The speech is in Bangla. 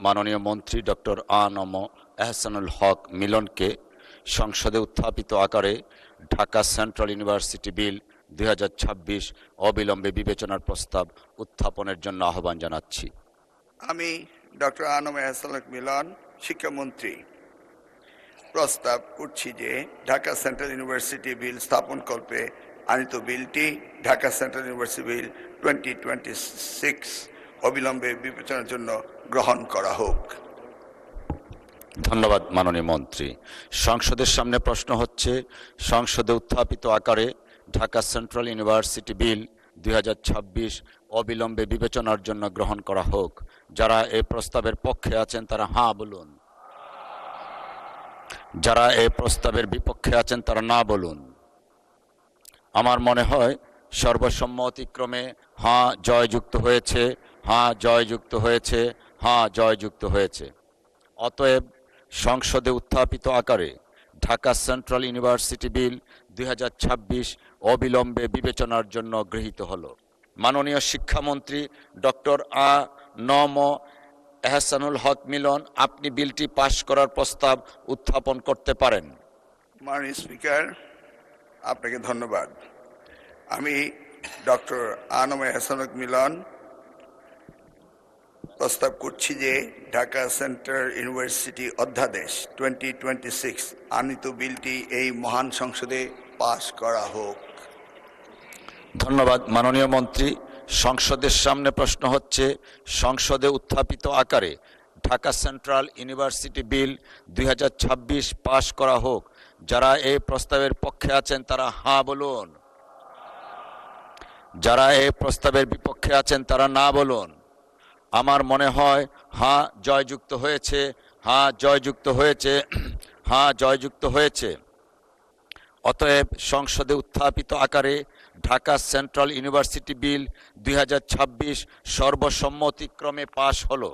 মাননীয় মন্ত্রী ডক্টর আ.ন.ম এহসানুল হক মিলনকে সংসদে উত্থাপিত আকারে ঢাকা সেন্ট্রাল ইউনিভার্সিটি বিল 2026 অবিলম্বে বিবেচনার প্রস্তাব উত্থাপনের জন্য আহ্বান জানাচ্ছি। আমি ডক্টর আ.ন.ম এহসানুল হক মিলন, শিক্ষামন্ত্রী, প্রস্তাব করছি যে ঢাকা সেন্ট্রাল ইউনিভার্সিটি বিল স্থাপনকল্পে আনিত বিলটি ঢাকা সেন্ট্রাল ইউনিভার্সিটি বিল 2026 অবিলম্বে বিবেচনার জন্য গ্রহণ করা হোক। ধন্যবাদ মাননীয় মন্ত্রী। সংসদের সামনে প্রশ্ন হচ্ছে, সংসদে উত্থাপিত আকারে ঢাকা সেন্ট্রাল ইউনিভার্সিটি বিল 2026 অবিলম্বে বিবেচনার জন্য গ্রহণ করা হোক। যারা এই প্রস্তাবের পক্ষে আছেন তারা হাঁ বলুন, যারা এই প্রস্তাবের বিপক্ষে আছেন তারা না বলুন। আমার মনে হয় সর্বসম্মতিক্রমে হাঁ জয়যুক্ত হয়েছে, হাঁ জয়যুক্ত হয়েছে, হাঁ জয়যুক্ত হয়েছে। অতএব সংসদে উত্থাপিত আকারে ঢাকা সেন্ট্রাল ইউনিভার্সিটি বিল 2026 অবিলম্বে বিবেচনার জন্য গৃহীত হলো। মাননীয় শিক্ষামন্ত্রী ডক্টর আ.ন.ম এহসানুল হক মিলন, আপনি বিলটি পাশ করার প্রস্তাব উত্থাপন করতে পারেন। মাননীয় স্পিকার, আপনাকে ধন্যবাদ। আমি ডক্টর আ.ন.ম এহসানুল হক মিলন প্রস্তাব করছি যে ঢাকা সেন্ট্রাল ইউনিভার্সিটি অধ্যাদেশ 2026 আনিত বিলটি এই মহান সংসদে পাশ করা হোক। ধন্যবাদ মাননীয় মন্ত্রী। সংসদের সামনে প্রশ্ন হচ্ছে, সংসদে উত্থাপিত আকারে ঢাকা সেন্ট্রাল ইউনিভার্সিটি বিল 2026 পাশ করা হোক। যারা এই প্রস্তাবের পক্ষে আছেন তারা হাঁ বলুন, যারা এই প্রস্তাবের বিপক্ষে আছেন তারা না বলুন। আমার মনে হয় হাঁ জয়যুক্ত হয়েছে, হাঁ জয়যুক্ত হয়েছে, হাঁ জয়যুক্ত হয়েছে। অতএব সংসদে উত্থাপিত আকারে ঢাকা সেন্ট্রাল ইউনিভার্সিটি বিল 2026 সর্বসম্মতিক্রমে পাশ হলো।